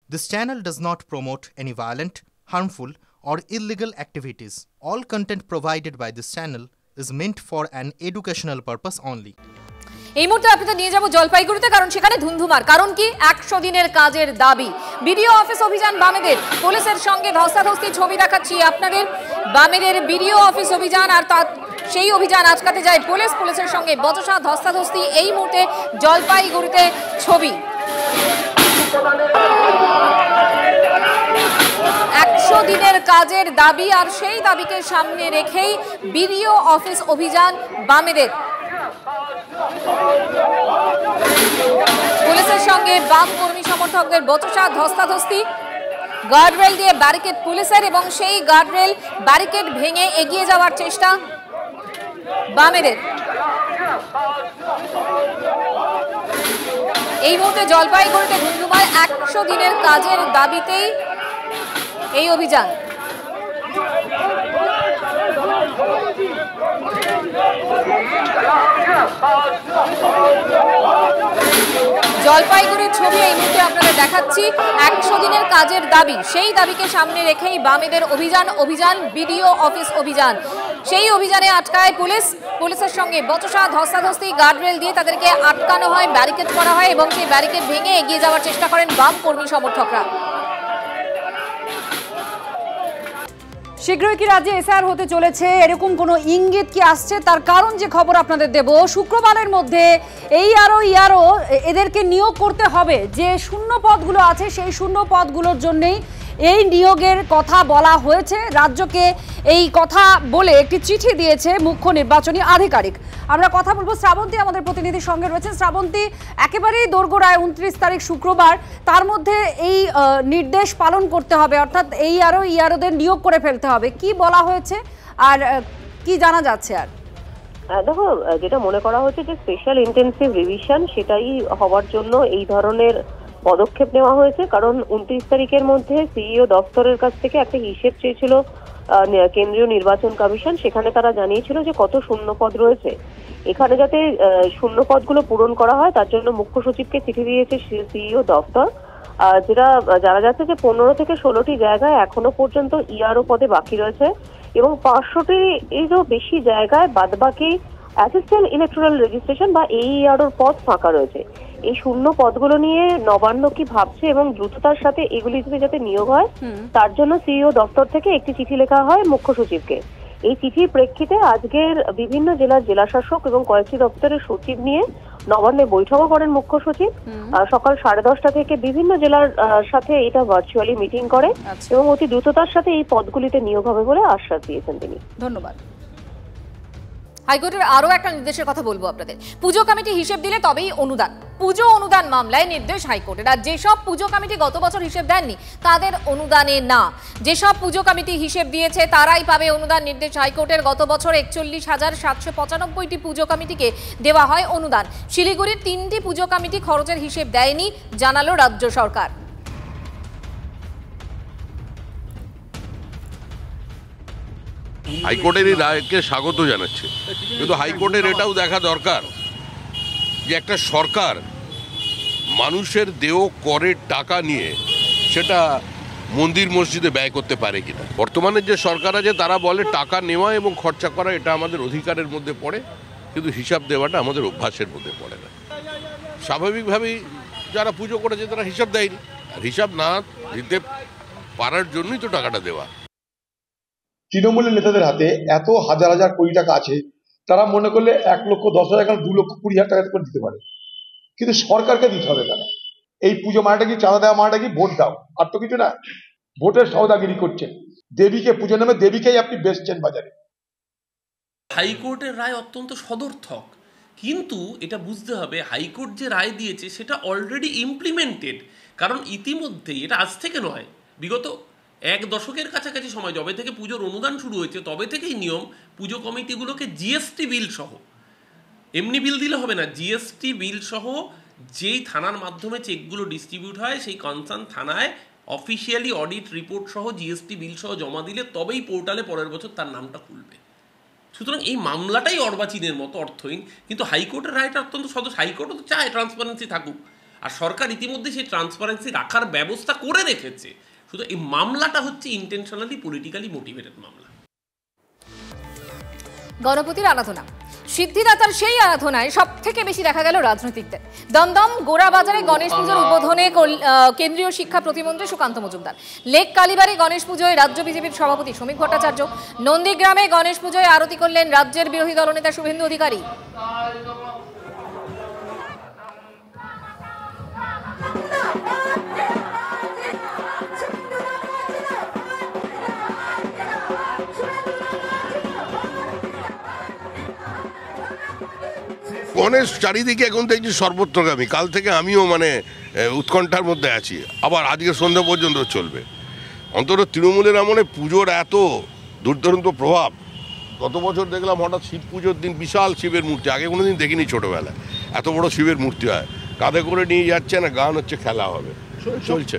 This channel does not promote any violent, harmful, or illegal activities. All content provided by this channel is meant for an educational purpose only. এই মুহূর্তে আপনাদের নিয়ে যাব জলপাইগুড়িতে, কারণ সেখানে ধুন্ধুমার। কারণ কি? 100 দিনের কাজের দাবি। বিডিও অফিস অভিযান বামেদের, পুলিশের সঙ্গে ধস্তাধস্তি ছবি দেখাচ্ছি আপনাদের। বামেদের বিডিও অফিস অভিযান, আর সেই অভিযান আটকাতে যায় পুলিশ। পুলিশের সঙ্গে বচসা ধস্তাধস্তি এই মুহূর্তে জলপাইগুড়িতে ছবি। 100 দিনের কাজের দাবি, আর সেই দাবিকে সামনে রেখেই বিডিও অফিস অভিযান বামেদের। পুলিশের সঙ্গে বাম কর্মী সমর্থকদের বচসা ধস্তাধস্তি, গার্ডরেল দিয়ে ব্যারিকেড পুলিশের, এবং সেই গার্ডরেল ব্যারিকেড ভেঙে এগিয়ে যাওয়ার চেষ্টা বামেদের। এই মুহূর্তে জলপাইগুড়িতে ধুন্ধুমায় 100 দিনের কাজের দাবিতেই এই অভিযান। জলপাইগুড়ির ছবি এই মুহূর্তে আপনাদের দেখাচ্ছি। 100 দিনের কাজের দাবি, সেই দাবিকে সামনে রেখেই বামেদের অভিযান বিডিও অফিস অভিযান। সেই অভিযানে আটকায় পুলিশ। পুলিশের সঙ্গে বচসা ধস্তাধস্তি, গার্ডরেল দিয়ে তাদেরকে আটকানো হয়, ব্যারিকেড করা হয়, এবং সেই ব্যারিকেড ভেঙে এগিয়ে যাওয়ার চেষ্টা করেন বাম কর্মী সমর্থকরা। শীঘ্রই কি রাজ্যে এসআর হতে চলেছে, এরকম কোনো ইঙ্গিত কি আসছে? তার কারণ যে খবর আপনাদের দেব, শুক্রবারের মধ্যে এই আরও এদেরকে নিয়োগ করতে হবে। যে শূন্য পদগুলো আছে সেই শূন্য পদগুলোর জন্যেই এই নিয়োগের কথা বলা হয়েছে। রাজ্যকে এই কথা বলে একটি চিঠি দিয়েছে মুখ্য নির্বাচনী আধিকারিক। আমরা কথা বলবো, শ্রাবন্তী আমাদের প্রতিনিধির সঙ্গে রয়েছেন। শ্রাবন্তী, একেবারেই দোরগোড়ায় 29 তারিখ শুক্রবার, তার মধ্যে এই নির্দেশ পালন করতে হবে, অর্থাৎ এই আরোদের নিয়োগ করে ফেলতে হবে। কি বলা হয়েছে আর কি জানা যাচ্ছে? আর দেখো, যেটা মনে করা হচ্ছে যে স্পেশাল ইন্টেনসিভ রিভিশন, সেটাই হওয়ার জন্য এই ধরনের পদক্ষেপ নেওয়া হয়েছে। কারণ 29 তারিখের মধ্যে সিইও দপ্তরের কাছ থেকে একটা হিসেব চেয়েছিল কেন্দ্রীয় নির্বাচন কমিশন। সেখানে তারা জানিয়েছিল যে কত শূন্য পদ রয়েছে। এখানে যাতে শূন্য পদগুলো পূরণ করা হয় তার জন্য মুখ্য সচিবকে চিঠি দিয়েছে সিইও দপ্তর। যেটা জানা যাচ্ছে যে 15 থেকে 16টি জায়গায় এখনো পর্যন্ত ইআরও পদে বাকি রয়েছে, এবং 500টিরও বেশি জায়গায় বাদবাকি অ্যাসিস্ট্যান্ট ইলেকট্রাল রেজিস্ট্রেশন বা এইআরওর পদ ফাঁকা রয়েছে। এই শূন্য পদগুলো নিয়ে নবান্ন কি ভাবছে এবং দ্রুততার সাথে এগুলিতে যাতে নিয়োগ হয় তার জন্য সিইও দপ্তর থেকে একটি চিঠি লেখা হয় মুখ্য সচিবকে। এই চিঠির প্রেক্ষিতে আজকের বিভিন্ন জেলার জেলাশাসক এবং কয়েকটি দপ্তরের সচিব নিয়ে নবান্নে বৈঠকও করেন মুখ্য সচিব। সকাল 10:30 থেকে বিভিন্ন জেলার সাথে এটা ভার্চুয়ালি মিটিং করে এবং অতি দ্রুততার সাথে এই পদগুলিতে নিয়োগ হবে বলে আশ্বাস দিয়েছেন তিনি। ধন্যবাদ। হাইকোর্টের আরো একটা নির্দেশের কথা বলবো আপনাদের। পুজো কমিটি হিসেব দিলে তবেই অনুদান। পুজো অনুদান মামলায় নির্দেশ হাইকোর্টের। আর যেসব পুজো কমিটি গত বছর হিসেব দেননি তাদের অনুদানে না, যেসব পুজো কমিটি হিসেব দিয়েছে তারাই পাবে অনুদান। নির্দেশ হাইকোর্টের। গত বছর 41,795টি পুজো কমিটিকে দেওয়া হয় অনুদান। শিলিগুড়ির 3টি পুজো কমিটি খরচের হিসেব দেয়নি, জানালো রাজ্য সরকার। হাইকোর্টের এই রায়কে স্বাগত জানাচ্ছে, কিন্তু হাইকোর্টের এটাও দেখা দরকার যে একটা সরকার মানুষের দেয় করের টাকা নিয়ে সেটা মন্দির মসজিদে ব্যয় করতে পারে কিনা। বর্তমানে যে সরকার আছে তারা বলে টাকা নেওয়া এবং খরচা করা এটা আমাদের অধিকারের মধ্যে পড়ে, কিন্তু হিসাব দেওয়াটা আমাদের অভ্যাসের মধ্যে পড়ে না। স্বাভাবিকভাবেই যারা পুজো করেছে তারা হিসাব দেয়নি, আর হিসাব না দিতে পারার জন্যই তো টাকাটা দেওয়া। তৃণমূলের নেতাদের হাতে এত হাজার হাজার কোটি টাকা আছে, তারা মনে করলে 1,10,000 2,20,000 টাকা করে দিতে পারে, কিন্তু সরকারকে দিতে হবে কেন? এই পুজো মানেটা কি, চাঁদা দেওয়া মানেটা কি ভোট দাও, আর তো কিছু না। ভোটের সওদাগিরি করছেন, দেবীকে পুজো নামে দেবীকেই আপনি বেচছেন বাজারে। হাইকোর্টের রায় অত্যন্ত সদর্থক, কিন্তু এটা বুঝতে হবে হাইকোর্ট যে রায় দিয়েছে সেটা অলরেডি ইমপ্লিমেন্টেড। কারণ ইতিমধ্যেই এটা আজ থেকে নয়, বিগত 1 দশকের কাছাকাছি সময় যবে থেকে পুজোর অনুদান শুরু হয়েছে তবে থেকেই নিয়ম পুজো কমিটিগুলোকে জিএসটি বিল সহ, এমনি বিল দিলে হবে না, জিএসটি বিল সহ যেই থানার মাধ্যমে চেকগুলো ডিস্ট্রিবিউট হয় সেই কনসার্ন থানায় অফিসিয়ালি অডিট রিপোর্ট সহ জিএসটি বিল সহ জমা দিলে তবেই পোর্টালে পরের বছর তার নামটা খুলবে। সুতরাং এই মামলাটাই অর্বাচীনের মতো অর্থহীন, কিন্তু হাইকোর্টের রায়টা অত্যন্ত সদস্য। হাইকোর্টও তো চায় ট্রান্সপারেন্সি থাকুক, আর সরকার ইতিমধ্যে সেই ট্রান্সপারেন্সি রাখার ব্যবস্থা করে রেখেছে। শুধু এই মামলাটা হচ্ছে ইন্টেনশনালি পলিটিক্যালি মোটিভেটেড মামলা। গণপতির আরাধনা, সিদ্ধিদাতার সেই আরাধনায় সব থেকে বেশি দেখা গেল রাজনৈতিকদের। দমদম গোড়াবাজারে গণেশ পুজোর উদ্বোধনে কেন্দ্রীয় শিক্ষা প্রতিমন্ত্রী সুকান্ত মজুমদার। লেক কালীবাড়ি গণেশ পুজোয় রাজ্য বিজেপির সভাপতি শ্রমিক ভট্টাচার্য। নন্দীগ্রামে গণেশ পুজোয় আরতি করলেন রাজ্যের বিরোধী দলনেতা শুভেন্দু অধিকারী। গণেশ চারিদিকে এখন দেখছি সর্বত্রগামী। কাল থেকে আমিও উৎকণ্ঠার মধ্যে আছি, আবার আজকে সন্ধ্যা পর্যন্ত চলবে। অন্তত তৃণমূলের আমলে পুজোর এত দুর্দান্ত প্রভাব। গত বছর দেখলাম হঠাৎ শিব পুজোর দিন বিশাল শিবের মূর্তি, আগে কোনোদিন দেখিনি ছোটবেলায় এত বড় শিবের মূর্তি হয়, কাঁধে করে নিয়ে যাচ্ছে না, গান হচ্ছে, খেলা হবে, চলছে।